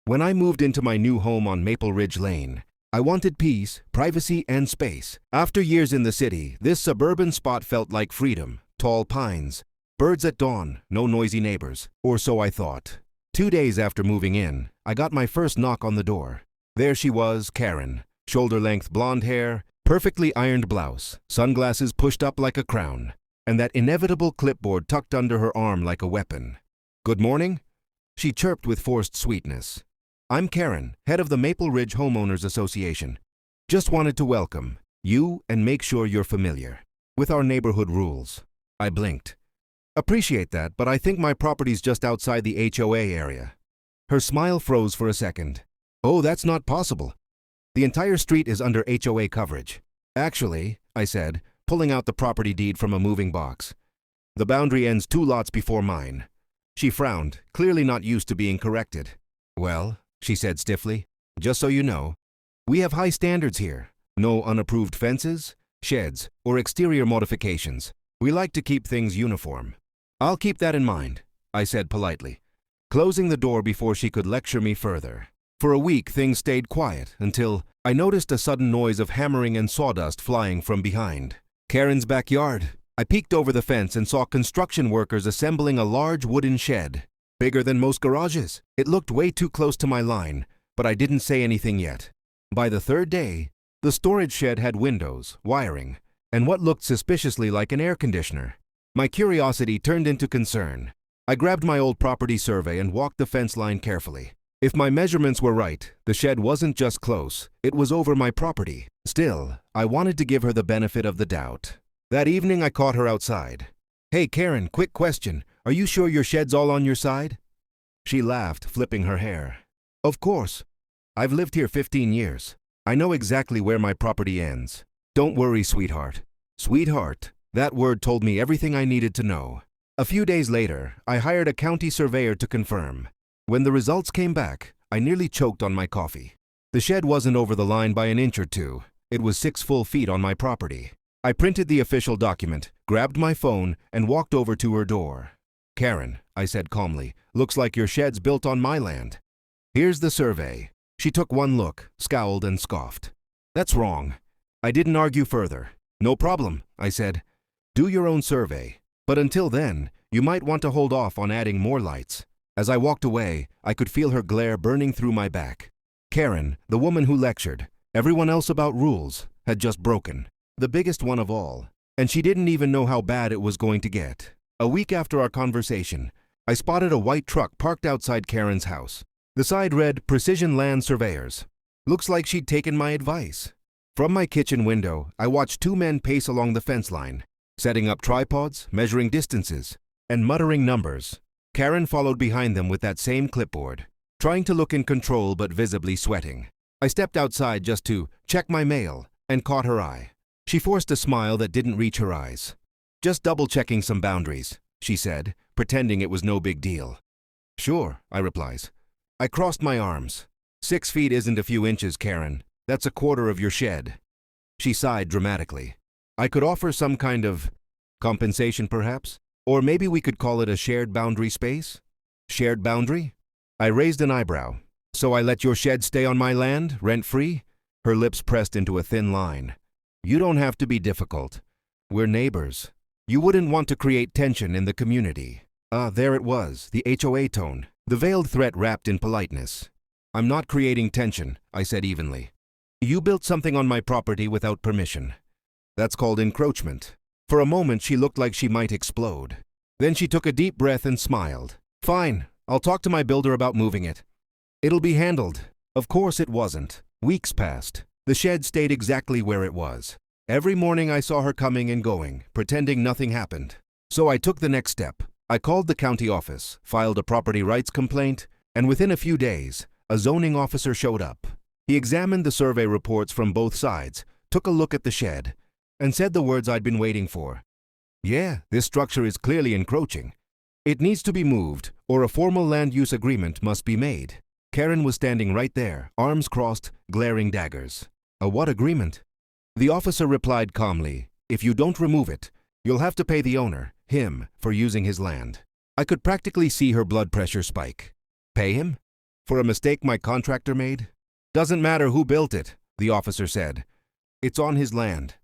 When I moved into my new home on Maple Ridge Lane, I wanted peace, privacy, and space. After years in the city, this suburban spot felt like freedom. Tall pines, birds at dawn, no noisy neighbors, or so I thought. 2 days after moving in, I got my first knock on the door. There she was, Karen, shoulder-length blonde hair, perfectly ironed blouse, sunglasses pushed up like a crown, and that inevitable clipboard tucked under her arm like a weapon. "Good morning," she chirped with forced sweetness. "I'm Karen, head of the Maple Ridge Homeowners Association. Just wanted to welcome you and make sure you're familiar with our neighborhood rules." I blinked. "Appreciate that, but I think my property's just outside the HOA area." Her smile froze for a second. "Oh, that's not possible. The entire street is under HOA coverage." "Actually," I said, pulling out the property deed from a moving box, "the boundary ends 2 lots before mine." She frowned, clearly not used to being corrected. "Well," she said stiffly, "just so you know, we have high standards here. No unapproved fences, sheds, or exterior modifications. We like to keep things uniform." "I'll keep that in mind," I said politely, closing the door before she could lecture me further. For a week, things stayed quiet until I noticed a sudden noise of hammering and sawdust flying from behind Karen's backyard. I peeked over the fence and saw construction workers assembling a large wooden shed, bigger than most garages. It looked way too close to my line, but I didn't say anything yet. By the 3rd day, the storage shed had windows, wiring, and what looked suspiciously like an air conditioner. My curiosity turned into concern. I grabbed my old property survey and walked the fence line carefully. If my measurements were right, the shed wasn't just close, it was over my property. Still, I wanted to give her the benefit of the doubt. That evening I caught her outside. "Hey Karen, quick question. Are you sure your shed's all on your side?" She laughed, flipping her hair. "Of course. I've lived here 15 years. I know exactly where my property ends. Don't worry, sweetheart." Sweetheart. That word told me everything I needed to know. A few days later, I hired a county surveyor to confirm. When the results came back, I nearly choked on my coffee. The shed wasn't over the line by an inch or two. It was 6 full feet on my property. I printed the official document, grabbed my phone, and walked over to her door. "Karen," I said calmly, "looks like your shed's built on my land. Here's the survey." She took one look, scowled, and scoffed. "That's wrong." I didn't argue further. "No problem," I said. "Do your own survey. But until then, you might want to hold off on adding more lights." As I walked away, I could feel her glare burning through my back. Karen, the woman who lectured everyone else about rules, had just broken the biggest one of all, and she didn't even know how bad it was going to get. A week after our conversation, I spotted a white truck parked outside Karen's house. The side read, "Precision Land Surveyors." Looks like she'd taken my advice. From my kitchen window, I watched 2 men pace along the fence line, setting up tripods, measuring distances, and muttering numbers. Karen followed behind them with that same clipboard, trying to look in control but visibly sweating. I stepped outside just to check my mail and caught her eye. She forced a smile that didn't reach her eyes. "Just double-checking some boundaries," she said, pretending it was no big deal. "Sure," I replies. I crossed my arms. 6 feet isn't a few inches, Karen. That's a quarter of your shed." She sighed dramatically. "I could offer some kind of compensation, perhaps? Or maybe we could call it a shared boundary space?" "Shared boundary?" I raised an eyebrow. "So I let your shed stay on my land, rent-free?" Her lips pressed into a thin line. "You don't have to be difficult. We're neighbors. You wouldn't want to create tension in the community." There it was, the HOA tone, the veiled threat wrapped in politeness. "I'm not creating tension," I said evenly. "You built something on my property without permission. That's called encroachment." For a moment, she looked like she might explode. Then she took a deep breath and smiled. "Fine, I'll talk to my builder about moving it. It'll be handled." Of course it wasn't. Weeks passed. The shed stayed exactly where it was. Every morning I saw her coming and going, pretending nothing happened. So I took the next step. I called the county office, filed a property rights complaint, and within a few days, a zoning officer showed up. He examined the survey reports from both sides, took a look at the shed, and said the words I'd been waiting for. "Yeah, this structure is clearly encroaching. It needs to be moved, or a formal land use agreement must be made." Karen was standing right there, arms crossed, glaring daggers. "A what agreement?" The officer replied calmly, "If you don't remove it, you'll have to pay the owner, him, for using his land." I could practically see her blood pressure spike. "Pay him? For a mistake my contractor made? Doesn't matter who built it, the officer said. It's on his land.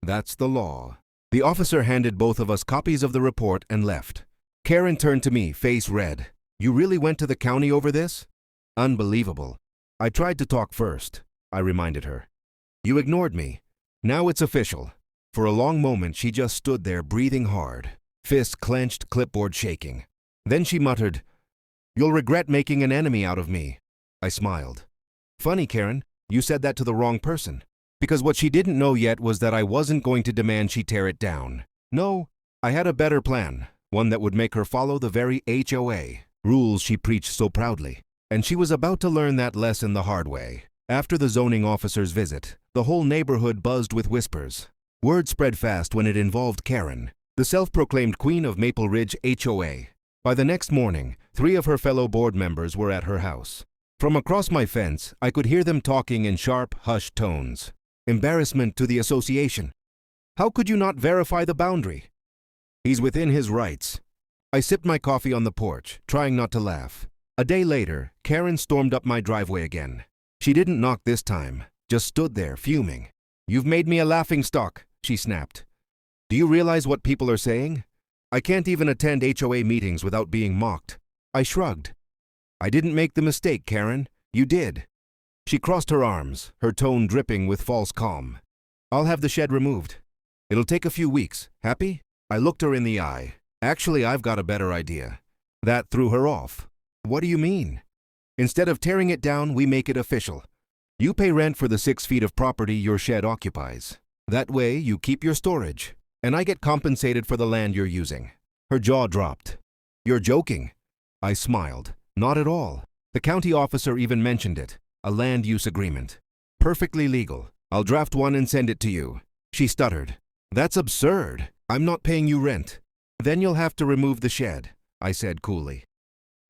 That's the law. The officer handed both of us copies of the report and left. Karen turned to me, face red. You really went to the county over this? Unbelievable. I tried to talk first, I reminded her. You ignored me. Now it's official. For a long moment she just stood there breathing hard, fists clenched, clipboard shaking. Then she muttered, You'll regret making an enemy out of me. I smiled. Funny, Karen, you said that to the wrong person. Because what she didn't know yet was that I wasn't going to demand she tear it down. No, I had a better plan, one that would make her follow the very HOA rules she preached so proudly. And she was about to learn that lesson the hard way. After the zoning officer's visit, the whole neighborhood buzzed with whispers. Word spread fast when it involved Karen, the self-proclaimed queen of Maple Ridge HOA. By the next morning, 3 of her fellow board members were at her house. From across my fence, I could hear them talking in sharp, hushed tones. Embarrassment to the association. How could you not verify the boundary? He's within his rights. I sipped my coffee on the porch, trying not to laugh. A day later, Karen stormed up my driveway again. She didn't knock this time, just stood there, fuming. You've made me a laughingstock, she snapped. Do you realize what people are saying? I can't even attend HOA meetings without being mocked. I shrugged. I didn't make the mistake, Karen. You did. She crossed her arms, her tone dripping with false calm. I'll have the shed removed. It'll take a few weeks. Happy? I looked her in the eye. Actually, I've got a better idea. That threw her off. What do you mean? Instead of tearing it down, we make it official. You pay rent for the 6 feet of property your shed occupies. That way, you keep your storage, and I get compensated for the land you're using. Her jaw dropped. You're joking. I smiled. Not at all. The county officer even mentioned it. A land use agreement. Perfectly legal. I'll draft one and send it to you. She stuttered. That's absurd. I'm not paying you rent. Then you'll have to remove the shed, I said coolly.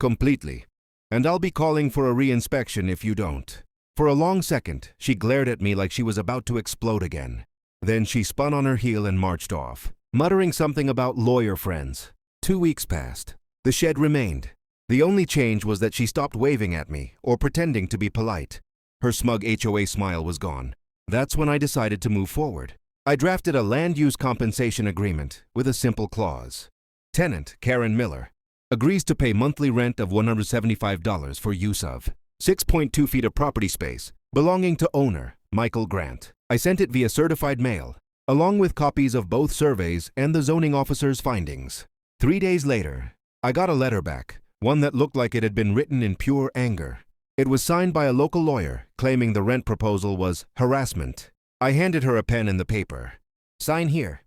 Completely. And I'll be calling for a re-inspection if you don't. For a long second, she glared at me like she was about to explode again. Then she spun on her heel and marched off, muttering something about lawyer friends. 2 weeks passed. The shed remained. The only change was that she stopped waving at me or pretending to be polite. Her smug HOA smile was gone. That's when I decided to move forward. I drafted a land use compensation agreement with a simple clause. Tenant, Karen Miller, agrees to pay monthly rent of $175 for use of 6.2 feet of property space belonging to owner, Michael Grant. I sent it via certified mail, along with copies of both surveys and the zoning officer's findings. 3 days later, I got a letter back, one that looked like it had been written in pure anger. It was signed by a local lawyer, claiming the rent proposal was harassment. I handed her a pen and the paper. Sign here.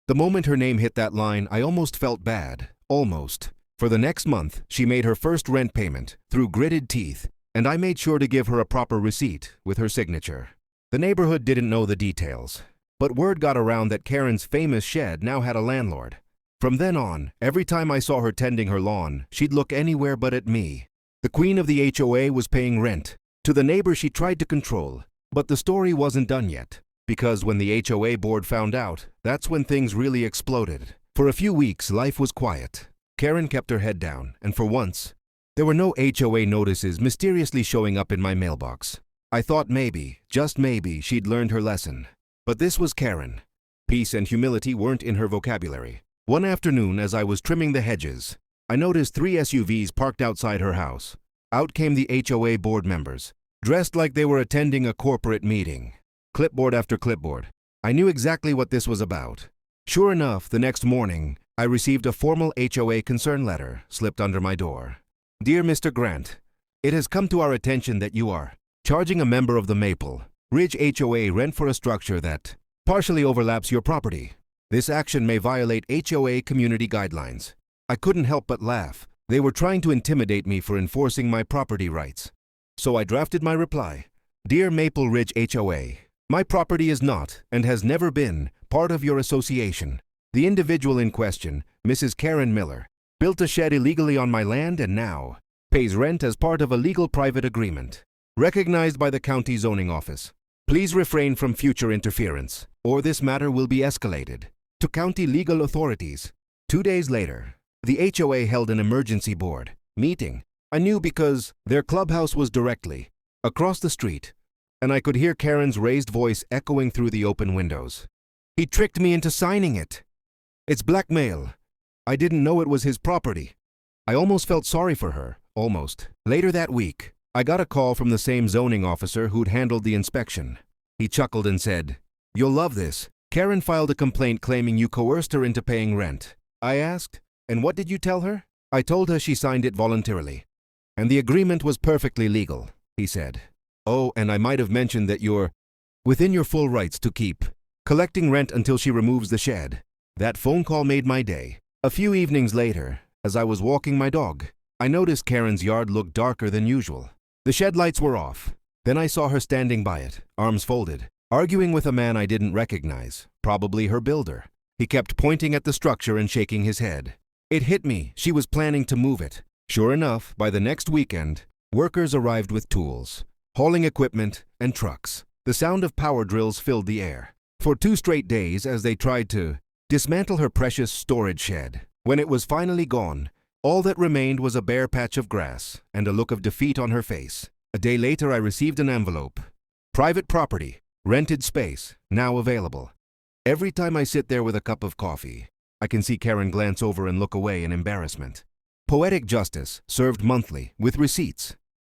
The moment her name hit that line, I almost felt bad. Almost. For the next month, she made her first rent payment through gritted teeth, and I made sure to give her a proper receipt with her signature. The neighborhood didn't know the details, but word got around that Karen's famous shed now had a landlord. From then on, every time I saw her tending her lawn, she'd look anywhere but at me. The queen of the HOA was paying rent to the neighbor she tried to control. But the story wasn't done yet, because when the HOA board found out, that's when things really exploded. For a few weeks, life was quiet. Karen kept her head down, and for once, there were no HOA notices mysteriously showing up in my mailbox. I thought maybe, just maybe, she'd learned her lesson. But this was Karen. Peace and humility weren't in her vocabulary. One afternoon, as I was trimming the hedges, I noticed 3 SUVs parked outside her house. Out came the HOA board members, dressed like they were attending a corporate meeting. Clipboard after clipboard. I knew exactly what this was about. Sure enough, the next morning, I received a formal HOA concern letter slipped under my door. Dear Mr. Grant, it has come to our attention that you are charging a member of the Maple Ridge HOA rent for a structure that partially overlaps your property. This action may violate HOA community guidelines. I couldn't help but laugh. They were trying to intimidate me for enforcing my property rights. So I drafted my reply. Dear Maple Ridge HOA, my property is not, and has never been, part of your association. The individual in question, Mrs. Karen Miller, built a shed illegally on my land and now pays rent as part of a legal private agreement, recognized by the county zoning office. Please refrain from future interference, or this matter will be escalated to county legal authorities. 2 days later, the HOA held an emergency board meeting I knew because their clubhouse was directly across the street, and I could hear Karen's raised voice echoing through the open windows. He tricked me into signing it. It's blackmail. I didn't know it was his property. I almost felt sorry for her, almost. Later that week, I got a call from the same zoning officer who'd handled the inspection. He chuckled and said, "You'll love this. Karen filed a complaint claiming you coerced her into paying rent." I asked, "And what did you tell her?" I told her she signed it voluntarily, and the agreement was perfectly legal, he said. "Oh, and I might have mentioned that you're within your full rights to keep collecting rent until she removes the shed." That phone call made my day. A few evenings later, as I was walking my dog, I noticed Karen's yard looked darker than usual. The shed lights were off. Then I saw her standing by it, arms folded, arguing with a man I didn't recognize, probably her builder. He kept pointing at the structure and shaking his head. It hit me, she was planning to move it. Sure enough, by the next weekend, workers arrived with tools, hauling equipment, and trucks. The sound of power drills filled the air. For 2 straight days, as they tried to dismantle her precious storage shed. When it was finally gone, all that remained was a bare patch of grass and a look of defeat on her face. A day later, I received an envelope. Private property, rented space, now available. Every time I sit there with a cup of coffee, I can see Karen glance over and look away in embarrassment. Poetic justice, served monthly, with receipts.